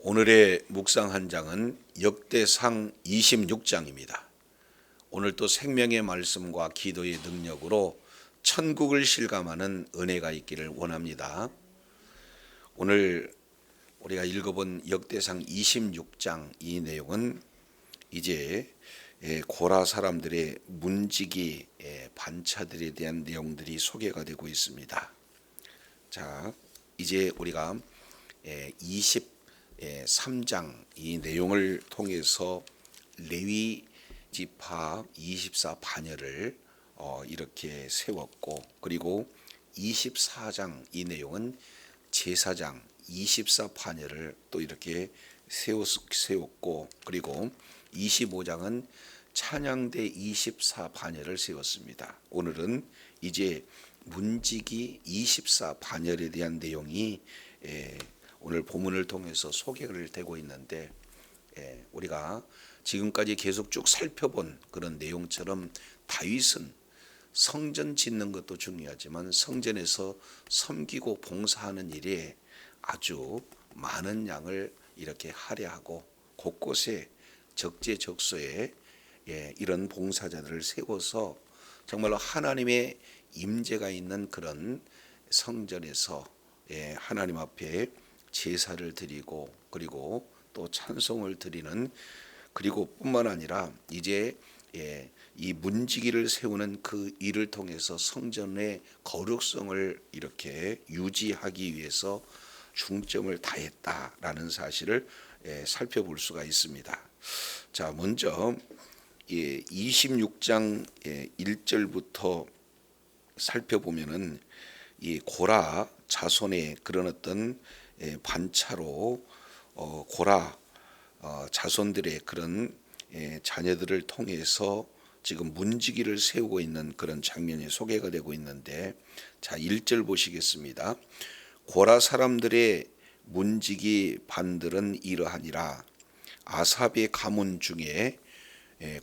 오늘의 묵상 한 장은 역대상 26장입니다. 오늘 또 생명의 말씀과 기도의 능력으로 천국을 실감하는 은혜가 있기를 원합니다. 오늘 우리가 읽어본 역대상 26장 이 내용은 이제 고라 사람들의 문지기 반차들에 대한 내용들이 소개가 되고 있습니다. 자, 이제 우리가 23장 이 내용을 통해서 레위 지파 24반열을 이렇게 세웠고, 그리고 24장 이 내용은 제사장 24반열을 또 이렇게 세웠고, 그리고 25장은 찬양대 24반열을 세웠습니다. 오늘은 이제 문지기 24반열에 대한 내용이 오늘 본문을 통해서 소개를 되고 있는데, 우리가 지금까지 계속 쭉 살펴본 그런 내용처럼 다윗은 성전 짓는 것도 중요하지만 성전에서 섬기고 봉사하는 일에 아주 많은 양을 이렇게 할애하고 곳곳에 적재적소에 이런 봉사자들을 세워서 정말로 하나님의 임재가 있는 그런 성전에서 하나님 앞에 제사를 드리고, 그리고 또 찬송을 드리는, 그리고 뿐만 아니라 이제 이 문지기를 세우는 그 일을 통해서 성전의 거룩성을 이렇게 유지하기 위해서 중점을 다했다라는 사실을 살펴볼 수가 있습니다. 자, 먼저 26장 1절부터 살펴보면은 이 고라 자손의 그런 어떤 반차로 고라 자손들의 그런 자녀들을 통해서 지금 문지기를 세우고 있는 그런 장면이 소개가 되고 있는데, 자 1절 보시겠습니다. 고라 사람들의 문지기 반들은 이러하니라. 아삽의 가문 중에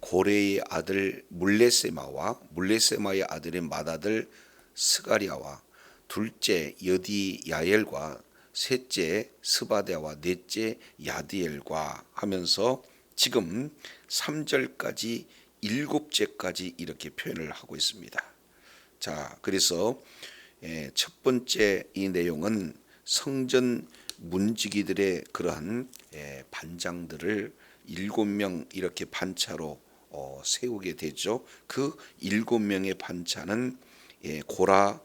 고레의 아들 물레세마의 아들인 맏아들 스가리아와 둘째 여디야엘과 셋째 스바데와 넷째 야디엘과 하면서 지금 3절까지 7제까지 이렇게 표현을 하고 있습니다. 자, 그래서 첫 번째 이 내용은 성전 문지기들의 그러한 반장들을 7명 이렇게 반차로 세우게 되죠. 그 7명의 반차는 고라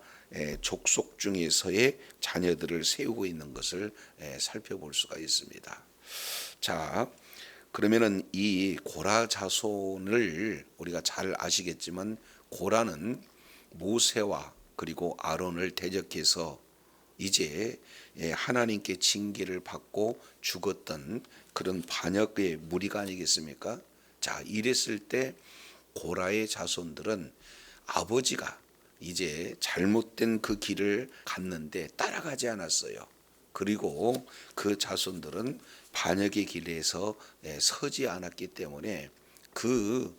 족속 중에서의 자녀들을 세우고 있는 것을 살펴볼 수가 있습니다. 자, 그러면은 이 고라 자손을 우리가 잘 아시겠지만, 고라는 모세와 그리고 아론을 대적해서 이제 하나님께 징계를 받고 죽었던 그런 반역의 무리가 아니겠습니까? 자, 이랬을 때 고라의 자손들은 아버지가 이제 잘못된 그 길을 갔는데 따라가지 않았어요. 그리고 그 자손들은 반역의 길에서 서지 않았기 때문에 그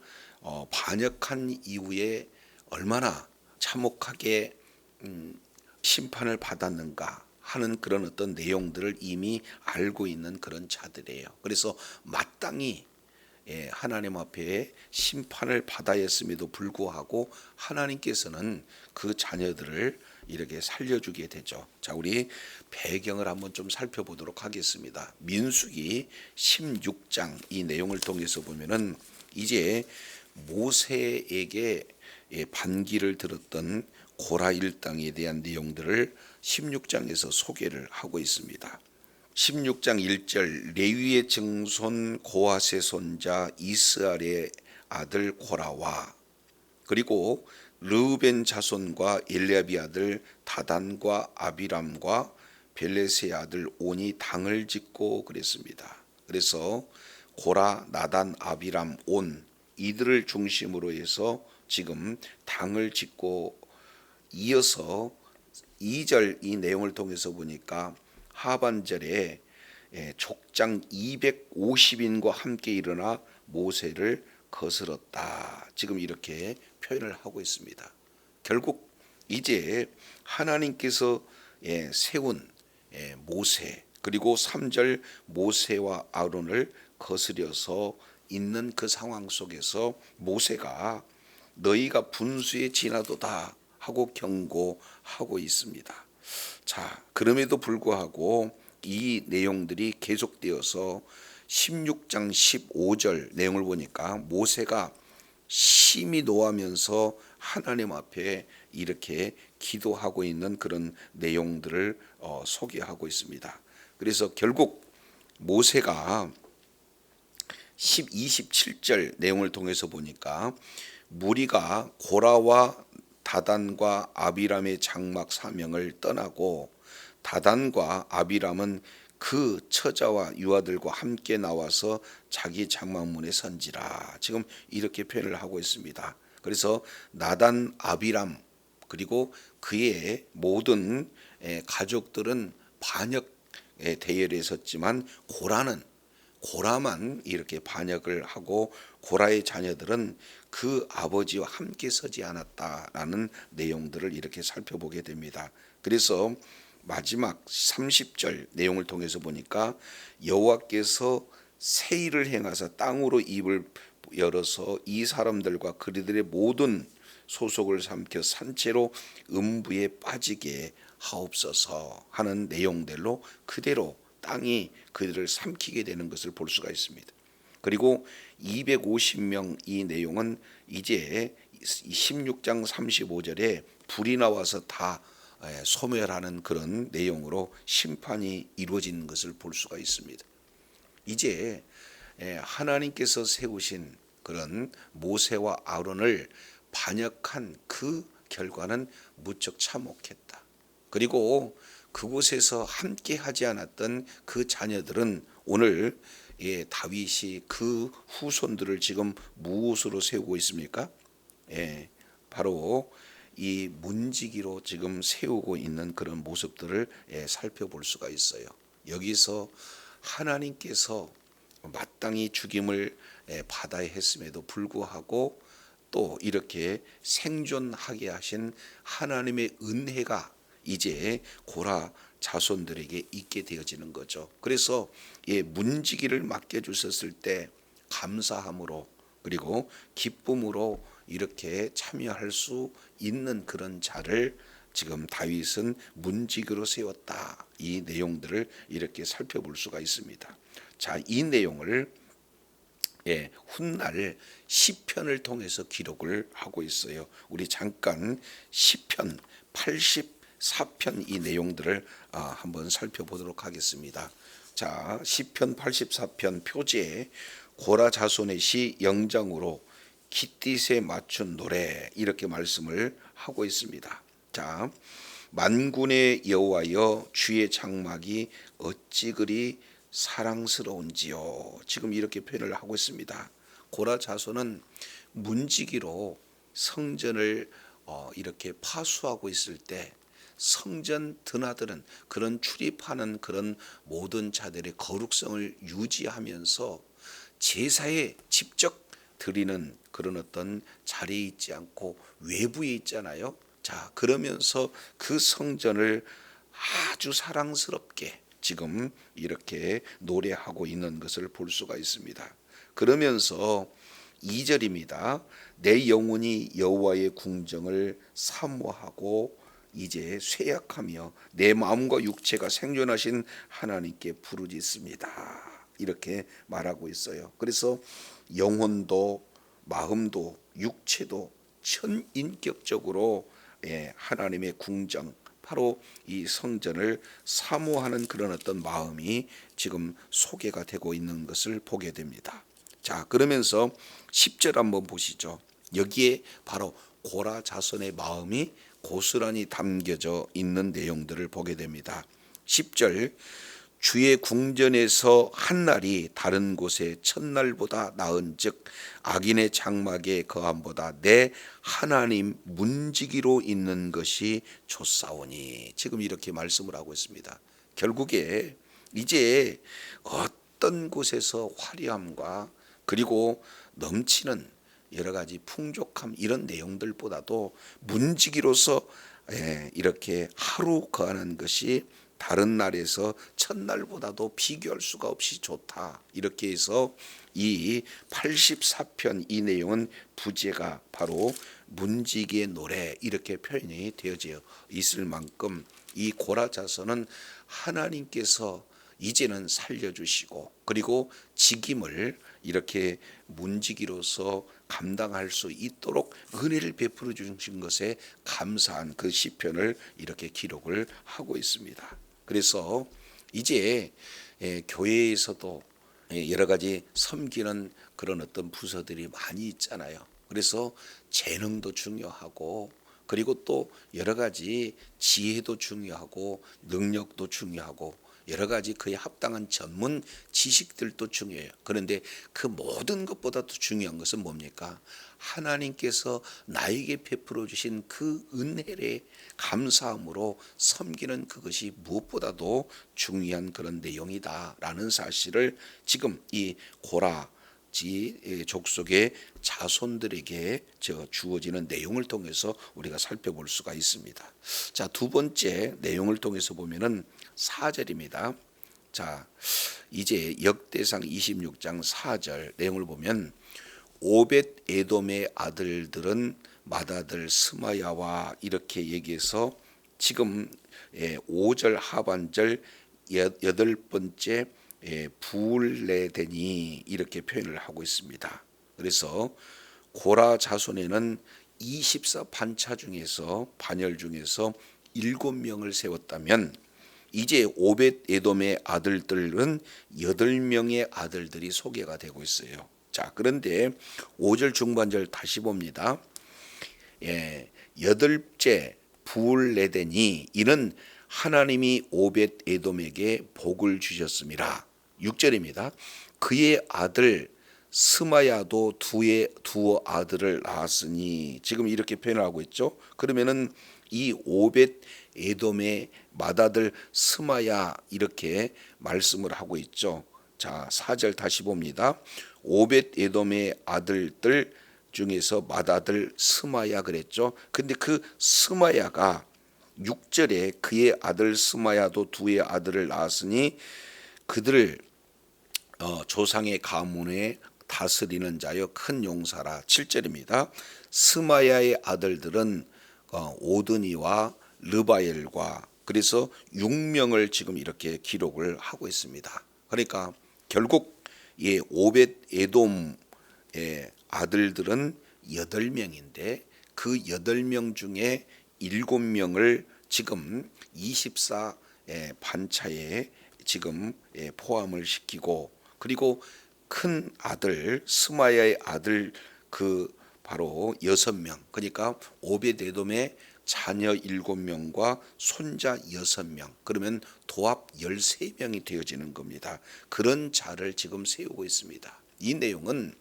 반역한 이후에 얼마나 참혹하게 심판을 받았는가 하는 그런 어떤 내용들을 이미 알고 있는 그런 자들이에요. 그래서 마땅히 하나님 앞에 심판을 받아야 했음에도 불구하고 하나님께서는 그 자녀들을 이렇게 살려주게 되죠. 자, 우리 배경을 한번 좀 살펴보도록 하겠습니다. 민수기 16장 이 내용을 통해서 보면은 이제 모세에게 반기를 들었던 고라 일당에 대한 내용들을 16장에서 소개를 하고 있습니다. 16장 1절 레위의 증손 고핫의 손자 이스알의 아들 고라와, 그리고 르우벤 자손과 엘리압의 아들 다단과 아비람과 벨레스의 아들 온이 당을 짓고 그랬습니다. 그래서 고라, 나단, 아비람, 온 이들을 중심으로 해서 지금 당을 짓고, 이어서 2절 이 내용을 통해서 보니까 하반절에 족장 250인과 함께 일어나 모세를 거스렀다. 지금 이렇게 표현을 하고 있습니다. 결국 이제 하나님께서 세운 모세, 그리고 3절 모세와 아론을 거스려서 있는 그 상황 속에서 모세가 너희가 분수에 지나도다 하고 경고하고 있습니다. 자, 그럼에도 불구하고 이 내용들이 계속되어서 16장 15절 내용을 보니까 모세가 심히 노하면서 하나님 앞에 이렇게 기도하고 있는 그런 내용들을 소개하고 있습니다. 그래서 결국 모세가 27절 내용을 통해서 보니까 무리가 고라와 다단과 아비람의 장막 사명을 떠나고 다단과 아비람은 그 처자와 유아들과 함께 나와서 자기 장막문에 선지라. 지금 이렇게 표현을 하고 있습니다. 그래서 나단, 아비람 그리고 그의 모든 가족들은 반역의 대열에 섰지만 고라만 이렇게 반역을 하고 고라의 자녀들은 그 아버지와 함께 서지 않았다라는 내용들을 이렇게 살펴보게 됩니다. 그래서 마지막 30절 내용을 통해서 보니까 여호와께서 세일을 행하사 땅으로 입을 열어서 이 사람들과 그들의 모든 소속을 삼켜 산채로 음부에 빠지게 하옵소서 하는 내용들로 그대로 땅이 그들을 삼키게 되는 것을 볼 수가 있습니다. 그리고 250명 이 내용은 이제 16장 35절에 불이 나와서 다 소멸하는 그런 내용으로 심판이 이루어지는 것을 볼 수가 있습니다. 이제 하나님께서 세우신 그런 모세와 아론을 반역한 그 결과는 무척 참혹했다. 그리고 그곳에서 함께 하지 않았던 그 자녀들은 오늘 다윗이 그 후손들을 지금 무엇으로 세우고 있습니까? 바로 이 문지기로 지금 세우고 있는 그런 모습들을 살펴볼 수가 있어요. 여기서 하나님께서 마땅히 죽임을 받아야 했음에도 불구하고 또 이렇게 생존하게 하신 하나님의 은혜가 이제 고라 자손들에게 있게 되어지는 거죠. 그래서 문지기를 맡겨주셨을 때 감사함으로 그리고 기쁨으로 이렇게 참여할 수 있는 그런 자를 지금 다윗은 문지기로 세웠다. 이 내용들을 이렇게 살펴볼 수가 있습니다. 자, 이 내용을 훗날 시편을 통해서 기록을 하고 있어요. 우리 잠깐 시편 84편 이 내용들을 한번 살펴보도록 하겠습니다. 자, 시편 84편 표제에 고라 자손의 시 영장으로 깃딧에 맞춘 노래 이렇게 말씀을 하고 있습니다. 자, 만군의 여호와여 주의 장막이 어찌 그리 사랑스러운지요. 지금 이렇게 표현을 하고 있습니다. 고라 자손은 문지기로 성전을 이렇게 파수하고 있을 때 성전 드나드는 그런 출입하는 그런 모든 자들의 거룩성을 유지하면서 제사에 직접 드리는 그런 어떤 자리에 있지 않고 외부에 있잖아요. 자, 그러면서 그 성전을 아주 사랑스럽게 지금 이렇게 노래하고 있는 것을 볼 수가 있습니다. 그러면서 2절입니다. 내 영혼이 여호와의 궁정을 사모하고 이제 쇠약하며 내 마음과 육체가 생존하신 하나님께 부르짖습니다. 이렇게 말하고 있어요. 그래서 영혼도 마음도 육체도 전인격적으로 하나님의 궁정 바로 이 성전을 사모하는 그런 어떤 마음이 지금 소개가 되고 있는 것을 보게 됩니다. 자, 그러면서 10절 한번 보시죠. 여기에 바로 고라 자손의 마음이 고스란히 담겨져 있는 내용들을 보게 됩니다. 10절 주의 궁전에서 한 날이 다른 곳의 첫날보다 나은즉 악인의 장막에 거함보다 내 하나님 문지기로 있는 것이 좋사오니. 지금 이렇게 말씀을 하고 있습니다. 결국에 이제 어떤 곳에서 화려함과 그리고 넘치는 여러 가지 풍족함 이런 내용들보다도 문지기로서 이렇게 하루 거하는 것이 다른 날에서 첫날보다도 비교할 수가 없이 좋다. 이렇게 해서 이 84편 이 내용은 부제가 바로 문지기의 노래 이렇게 표현이 되어져 있을 만큼 이 고라 자손은 하나님께서 이제는 살려주시고 그리고 직임을 이렇게 문지기로서 감당할 수 있도록 은혜를 베풀어 주신 것에 감사한 그 시편을 이렇게 기록을 하고 있습니다. 그래서 이제 교회에서도 여러 가지 섬기는 그런 어떤 부서들이 많이 있잖아요. 그래서 재능도 중요하고 그리고 또 여러 가지 지혜도 중요하고 능력도 중요하고 여러 가지 그에 합당한 전문 지식들도 중요해요. 그런데 그 모든 것보다도 중요한 것은 뭡니까? 하나님께서 나에게 베풀어 주신 그 은혜에 감사함으로 섬기는 그것이 무엇보다도 중요한 그런 내용이다라는 사실을 지금 이 고라 족속의 자손들에게 주어지는 내용을 통해서 우리가 살펴볼 수가 있습니다. 자, 두 번째 내용을 통해서 보면은 4절입니다. 자, 이제 역대상 26장 4절 내용을 보면 오벳 에돔의 아들들은 맏아들 스마야와 이렇게 얘기해서 지금 5절 하반절 여덟 번째 부울레데니 이렇게 표현을 하고 있습니다. 그래서 고라 자손에는 24 반차 중에서 반열 중에서 7명을 세웠다면 이제 오벳 에돔의 아들들은 8명의 아들들이 소개가 되고 있어요. 자, 그런데 5절 중반절 다시 봅니다. 여덟째 부울레데니 이는 하나님이 오벳 에돔에게 복을 주셨습니다. 6절입니다. 그의 아들 스마야도 두 아들을 낳았으니 지금 이렇게 표현하고 있죠. 그러면은 이 오벳 에돔의 맏아들 스마야 이렇게 말씀을 하고 있죠. 자, 4절 다시 봅니다. 오벳 에돔의 아들들 중에서 맏아들 스마야 그랬죠. 근데 그 스마야가 6절에 그의 아들 스마야도 두의 아들을 낳았으니 그들을 조상의 가문에 다스리는 자여 큰 용사라. 7절입니다. 스마야의 아들들은 오드니와 르바엘과 그래서 6명을 지금 이렇게 기록을 하고 있습니다. 그러니까 결국 이 오벳 에돔의 아들들은 8명인데 그 8명 중에 7명을 지금 24 반차에 지금 포함을 시키고 그리고 큰 아들 스마야의 아들 그 바로 6명 그러니까 오벳 에돔의 자녀 7명과 손자 6명 그러면 도합 13명이 되어지는 겁니다. 그런 자를 지금 세우고 있습니다. 이 내용은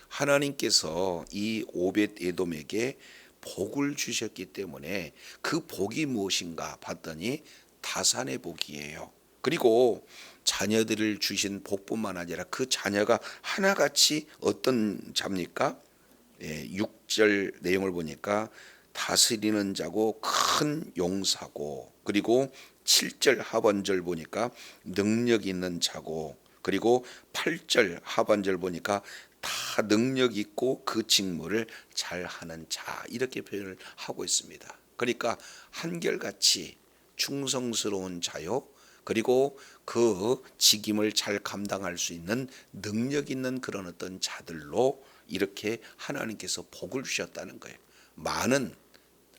하나님께서 이 오벳 에돔에게 복을 주셨기 때문에 그 복이 무엇인가 봤더니 다산의 복이에요. 그리고 자녀들을 주신 복뿐만 아니라 그 자녀가 하나같이 어떤 자입니까? 6절 내용을 보니까 다스리는 자고 큰 용사고 그리고 7절 하반절 보니까 능력 있는 자고 그리고 8절 하반절 보니까 다 능력 있고 그 직무를 잘하는 자 이렇게 표현을 하고 있습니다. 그러니까 한결같이 충성스러운 자요 그리고 그 직임을 잘 감당할 수 있는 능력 있는 그런 어떤 자들로 이렇게 하나님께서 복을 주셨다는 거예요. 많은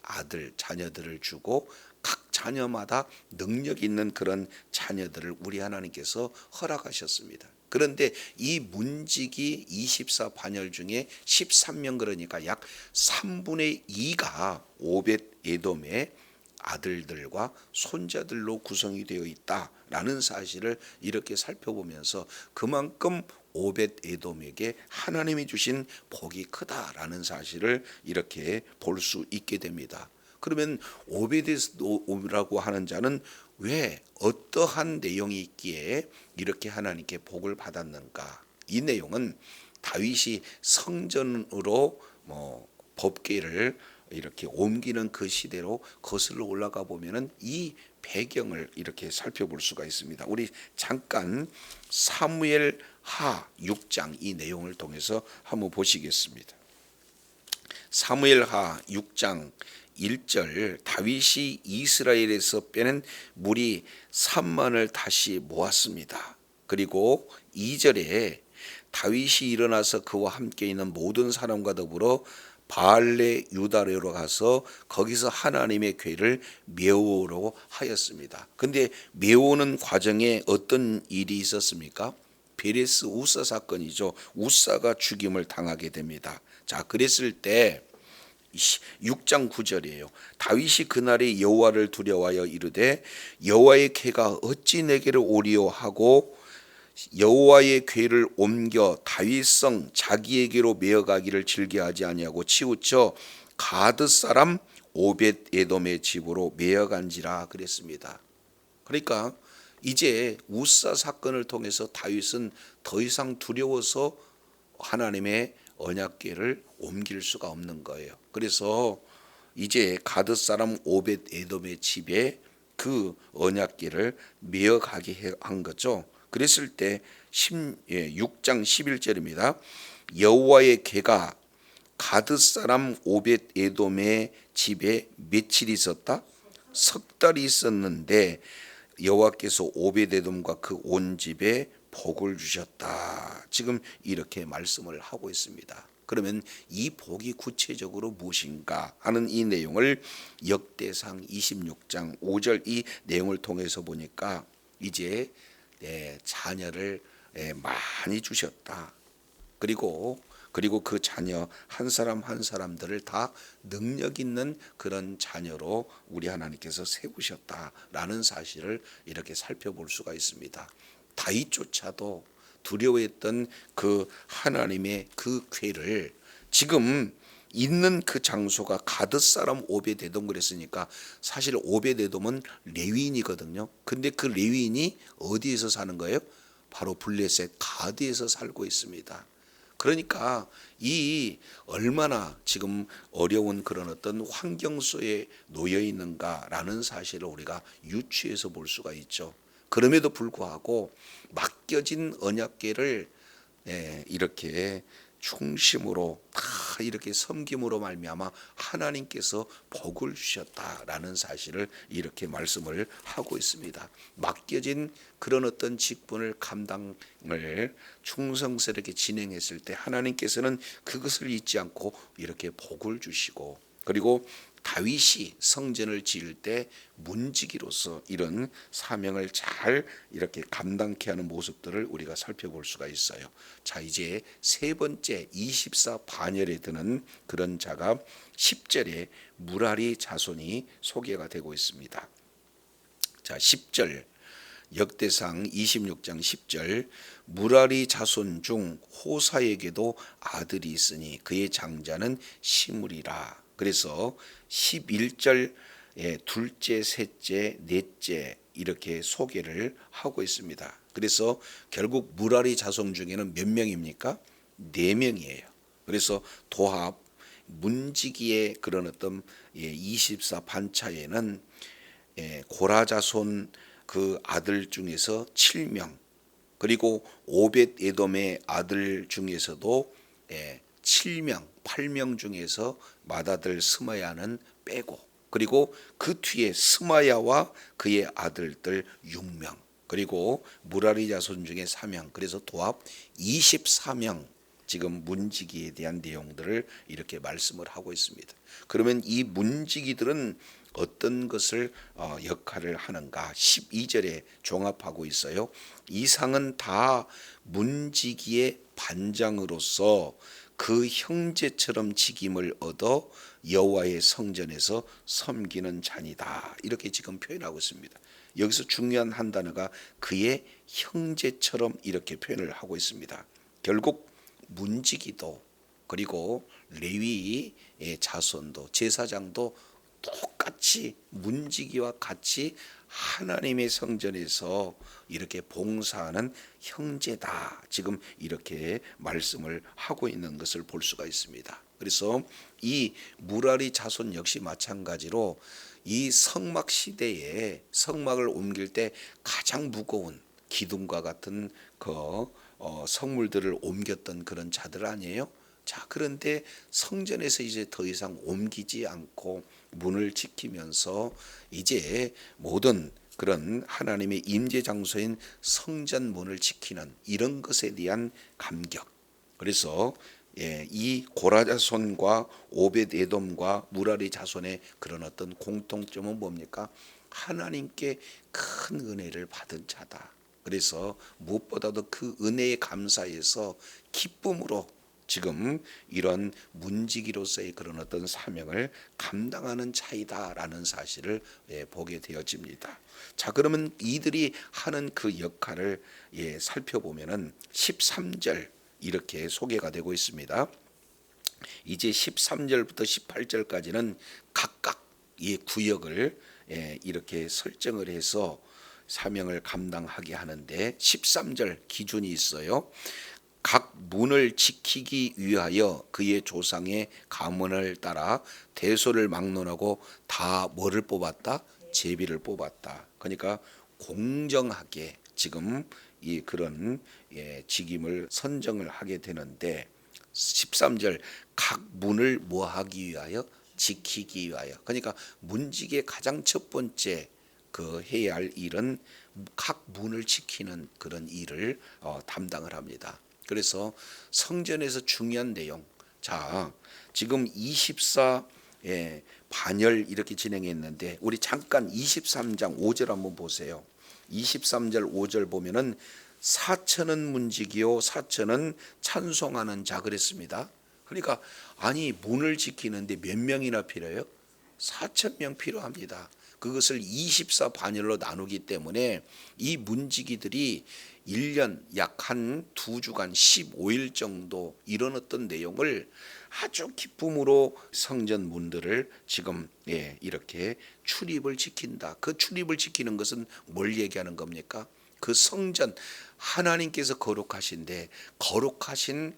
아들 자녀들을 주고 각 자녀마다 능력 있는 그런 자녀들을 우리 하나님께서 허락하셨습니다. 그런데 이 문지기 24 반열 중에 13명 그러니까 약 3분의 2가 오벳 에돔의 아들들과 손자들로 구성이 되어 있다라는 사실을 이렇게 살펴보면서 그만큼 오벳 에돔에게 하나님이 주신 복이 크다라는 사실을 이렇게 볼 수 있게 됩니다. 그러면 오벳에돔이라고 하는 자는 왜 어떠한 내용이 있기에 이렇게 하나님께 복을 받았는가? 이 내용은 다윗이 성전으로 법궤를 이렇게 옮기는 그 시대로 거슬러 올라가 보면은 이 배경을 이렇게 살펴볼 수가 있습니다. 우리 잠깐 사무엘 하 6장 이 내용을 통해서 한번 보시겠습니다. 사무엘 하 6장 1절 다윗이 이스라엘에서 빼낸 무리 3만을 다시 모았습니다. 그리고 2절에 다윗이 일어나서 그와 함께 있는 모든 사람과 더불어 바알레 유다로 가서 거기서 하나님의 궤를 메우려고 하였습니다. 근데 메우는 과정에 어떤 일이 있었습니까? 베레스 우사 사건이죠. 우사가 죽임을 당하게 됩니다. 자, 그랬을 때 6장 9절이에요. 다윗이 그날에 여호와를 두려워하여 이르되 여호와의 궤가 어찌 내게로 오리요 하고 여호와의 궤를 옮겨 다윗성 자기에게로 메어가기를 즐겨하지 아니하고 치우쳐 가드 사람 오벳 에돔의 집으로 메어간지라 그랬습니다. 그러니까 이제 우사 사건을 통해서 다윗은 더 이상 두려워서 하나님의 언약궤를 옮길 수가 없는 거예요. 그래서 이제 가드 사람 오벳 에돔의 집에 그 언약궤를 메어가게 한 거죠. 그랬을 때 6장 11절입니다. 여호와의 궤가 가드 사람 오벳 에돔의 집에 며칠 있었다? 석 달이 있었는데 여호와께서 오벳 에돔과 그 온 집에 복을 주셨다. 지금 이렇게 말씀을 하고 있습니다. 그러면 이 복이 구체적으로 무엇인가 하는 이 내용을 역대상 26장 5절 이 내용을 통해서 보니까 이제 자녀를 많이 주셨다. 그리고 그 자녀 한 사람 한 사람들을 다 능력 있는 그런 자녀로 우리 하나님께서 세우셨다라는 사실을 이렇게 살펴볼 수가 있습니다. 다윗조차도 두려워했던 그 하나님의 그 궤를 지금 있는 그 장소가 가드 사람 오벳 에돔 그랬으니까 사실 오벳 에돔은 레위인이거든요. 근데 그 레위인이 어디에서 사는 거예요? 바로 블레셋 가드에서 살고 있습니다. 그러니까 이 얼마나 지금 어려운 그런 어떤 환경 속에 놓여 있는가라는 사실을 우리가 유추해서 볼 수가 있죠. 그럼에도 불구하고 맡겨진 언약궤를 이렇게 중심으로 다 이렇게 섬김으로 말미암아 하나님께서 복을 주셨다라는 사실을 이렇게 말씀을 하고 있습니다. 맡겨진 그런 어떤 직분을 감당을 충성스럽게 진행했을 때 하나님께서는 그것을 잊지 않고 이렇게 복을 주시고, 그리고 다윗이 성전을 지을 때 문지기로서 이런 사명을 잘 이렇게 감당케 하는 모습들을 우리가 살펴볼 수가 있어요. 자, 이제 세 번째 24 반열에 드는 그런 자가 10절에 무라리 자손이 소개가 되고 있습니다. 자, 10절 역대상 26장 10절 무라리 자손 중 호사에게도 아들이 있으니 그의 장자는 시므리라. 그래서 11절 둘째, 셋째, 넷째 이렇게 소개를 하고 있습니다. 그래서 결국 무라리 자손 중에는 몇 명입니까? 4명이에요. 그래서 도합 문지기의 그런 어떤 24 반차에는 고라 자손 그 아들 중에서 7명, 그리고 오벳 에돔의 아들 중에서도 7명, 8명 중에서 맏아들 스마야는 빼고, 그리고 그 뒤에 스마야와 그의 아들들 6명, 그리고 무라리 자손 중에 4명, 그래서 도합 24명 지금 문지기에 대한 내용들을 이렇게 말씀을 하고 있습니다. 그러면 이 문지기들은 어떤 것을 역할을 하는가 12절에 종합하고 있어요. 이상은 다 문지기의 반장으로서 그 형제처럼 직임을 얻어 여호와의 성전에서 섬기는 자니다. 이렇게 지금 표현하고 있습니다. 여기서 중요한 한 단어가 그의 형제처럼 이렇게 표현을 하고 있습니다. 결국 문지기도 그리고 레위의 자손도 제사장도 똑같이 문지기와 같이 하나님의 성전에서 이렇게 봉사하는 형제다. 지금 이렇게 말씀을 하고 있는 것을 볼 수가 있습니다. 그래서 이 무라리 자손 역시 마찬가지로 이 성막 시대에 성막을 옮길 때 가장 무거운 기둥과 같은 성물들을 옮겼던 그런 자들 아니에요? 자, 그런데 성전에서 이제 더 이상 옮기지 않고 문을 지키면서 이제 모든 그런 하나님의 임재 장소인 성전 문을 지키는 이런 것에 대한 감격. 그래서 이 고라 자손과 오벳 에돔과 무라리 자손의 그런 어떤 공통점은 뭡니까? 하나님께 큰 은혜를 받은 자다. 그래서 무엇보다도 그 은혜에 감사해서 기쁨으로 지금 이런 문지기로서의 그런 어떤 사명을 감당하는 자이다라는 사실을 보게 되어집니다. 자, 그러면 이들이 하는 그 역할을 살펴보면은 13절 이렇게 소개가 되고 있습니다. 이제 13절부터 18절까지는 각각 이 구역을 이렇게 설정을 해서 사명을 감당하게 하는데 13절 기준이 있어요. 각 문을 지키기 위하여 그의 조상의 가문을 따라 대소를 막론하고 다 뭐를 뽑았다? 제비를 뽑았다. 그러니까 공정하게 지금 이 그런 직임을 선정을 하게 되는데 13절 각 문을 뭐 하기 위하여? 지키기 위하여. 그러니까 문직의 가장 첫 번째 그 해야 할 일은 각 문을 지키는 그런 일을 담당을 합니다. 그래서 성전에서 중요한 내용. 자, 지금 24 반열 이렇게 진행했는데 우리 잠깐 23장 5절 한번 보세요. 23절 5절 보면은 사천은 문지기요 사천은 찬송하는 자 그랬습니다. 그러니까 아니 문을 지키는데 몇 명이나 필요해요? 4,000명 필요합니다. 그것을 24 반열로 나누기 때문에 이 문지기들이 1년 약 한 2주간 15일 정도 이런 어떤 내용을 아주 기쁨으로 성전 문들을 지금 이렇게 출입을 지킨다. 그 출입을 지키는 것은 뭘 얘기하는 겁니까? 그 성전 하나님께서 거룩하신데 거룩하신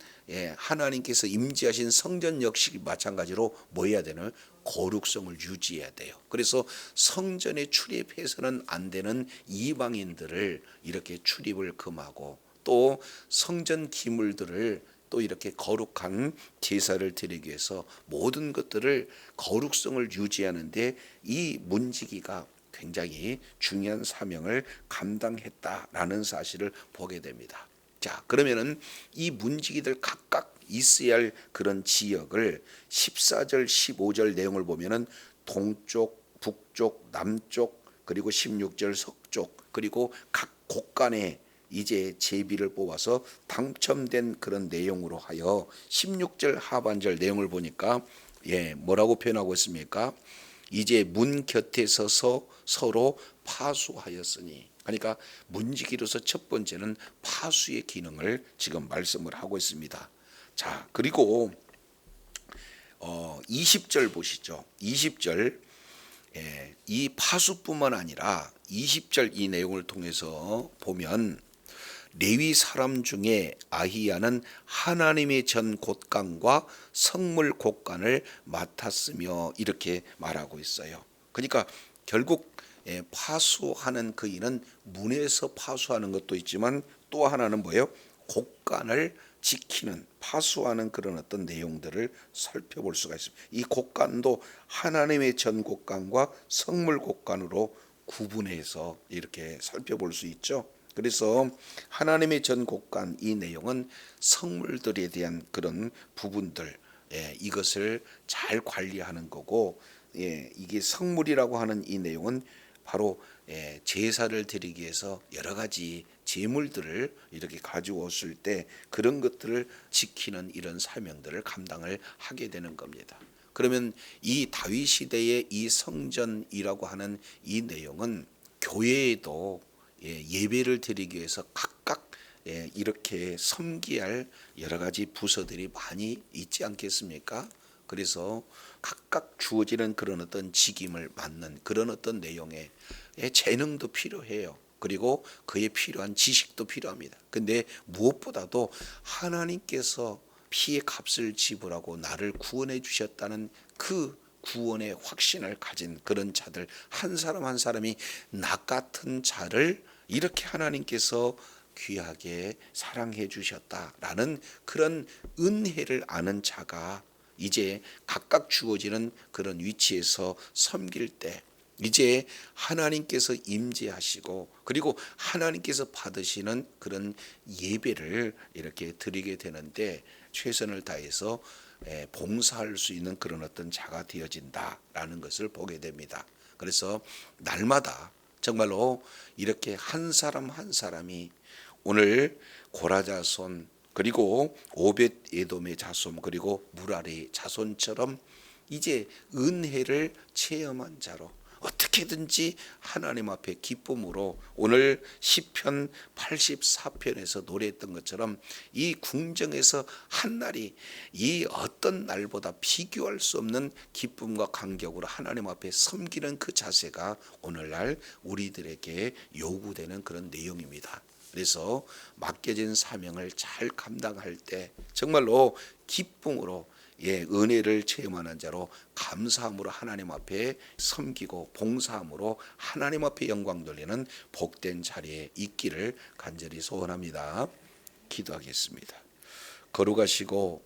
하나님께서 임재하신 성전 역시 마찬가지로 뭐 해야 되나요? 거룩성을 유지해야 돼요. 그래서 성전에 출입해서는 안 되는 이방인들을 이렇게 출입을 금하고 또 성전 기물들을 또 이렇게 거룩한 제사를 드리기 위해서 모든 것들을 거룩성을 유지하는데 이 문지기가 굉장히 중요한 사명을 감당했다라는 사실을 보게 됩니다. 자, 그러면은 이 문지기들 각각 있어야 할 그런 지역을 14절 15절 내용을 보면은 동쪽, 북쪽, 남쪽 그리고 16절 서쪽 그리고 각 곳간에 이제 제비를 뽑아서 당첨된 그런 내용으로 하여 16절 하반절 내용을 보니까 뭐라고 표현하고 있습니까? 이제 문 곁에 서서 서로 파수하였으니 그러니까 문지기로서 첫 번째는 파수의 기능을 지금 말씀을 하고 있습니다. 자, 그리고 20절 보시죠. 20절 이 파수뿐만 아니라 20절 이 내용을 통해서 보면 레위 사람 중에 아히야는 하나님의 전 곳간과 성물 곳간을 맡았으며 이렇게 말하고 있어요. 그러니까 결국 파수하는 그 일은 문에서 파수하는 것도 있지만 또 하나는 뭐예요? 곳간을 지키는 파수하는 그런 어떤 내용들을 살펴볼 수가 있습니다. 이 곳간도 하나님의 전 곳간과 성물 곳간으로 구분해서 이렇게 살펴볼 수 있죠. 그래서 하나님의 전 곳간 이 내용은 성물들에 대한 그런 부분들 이것을 잘 관리하는 거고 이게 성물이라고 하는 이 내용은 바로 제사를 드리기 위해서 여러 가지 제물들을 이렇게 가지고 왔을 때 그런 것들을 지키는 이런 사명들을 감당을 하게 되는 겁니다. 그러면 이 다윗 시대의 이 성전이라고 하는 이 내용은 교회에도 예배를 드리기 위해서 각각 이렇게 섬기야 할 여러 가지 부서들이 많이 있지 않겠습니까? 그래서 각각 주어지는 그런 어떤 직임을 맡는 그런 어떤 내용의 재능도 필요해요. 그리고 그에 필요한 지식도 필요합니다. 근데 무엇보다도 하나님께서 피의 값을 지불하고 나를 구원해 주셨다는 그 구원의 확신을 가진 그런 자들 한 사람 한 사람이 나 같은 자를 이렇게 하나님께서 귀하게 사랑해 주셨다라는 그런 은혜를 아는 자가 이제 각각 주어지는 그런 위치에서 섬길 때 이제 하나님께서 임재하시고 그리고 하나님께서 받으시는 그런 예배를 이렇게 드리게 되는데 최선을 다해서 봉사할 수 있는 그런 어떤 자가 되어진다라는 것을 보게 됩니다. 그래서 날마다 정말로 이렇게 한 사람 한 사람이 오늘 고라 자손 그리고 오벳 에돔의 자손 그리고 무라리 자손처럼 이제 은혜를 체험한 자로 어떻게든지 하나님 앞에 기쁨으로 오늘 시편 84편에서 노래했던 것처럼 이 궁정에서 한날이 이 어떤 날보다 비교할 수 없는 기쁨과 감격으로 하나님 앞에 섬기는 그 자세가 오늘날 우리들에게 요구되는 그런 내용입니다. 그래서 맡겨진 사명을 잘 감당할 때 정말로 기쁨으로 은혜를 체험하는 자로 감사함으로 하나님 앞에 섬기고 봉사함으로 하나님 앞에 영광 돌리는 복된 자리에 있기를 간절히 소원합니다. 기도하겠습니다. 거룩하시고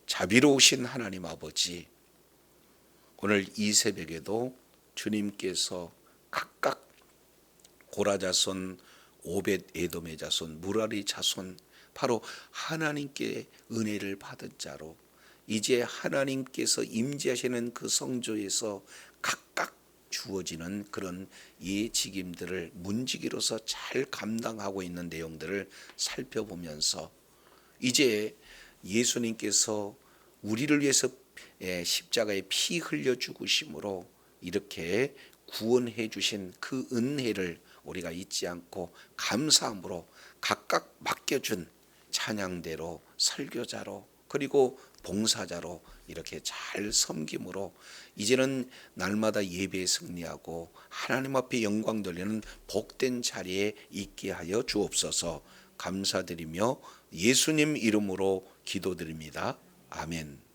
자비로우신 하나님 아버지, 오늘 이 새벽에도 주님께서 각각 고라 자손, 오벳 에돔의 자손, 무라리 자손, 바로 하나님께 은혜를 받은 자로 이제 하나님께서 임재하시는 그 성소에서 각각 주어지는 그런 이 직임들을 문지기로서 잘 감당하고 있는 내용들을 살펴보면서 이제 예수님께서 우리를 위해서 십자가에 피 흘려 죽으심으로 이렇게 구원해 주신 그 은혜를 우리가 잊지 않고 감사함으로 각각 맡겨준 찬양대로 설교자로 그리고 봉사자로 이렇게 잘 섬김으로 이제는 날마다 예배에 승리하고 하나님 앞에 영광 돌리는 복된 자리에 있게 하여 주옵소서. 감사드리며 예수님 이름으로 기도드립니다. 아멘.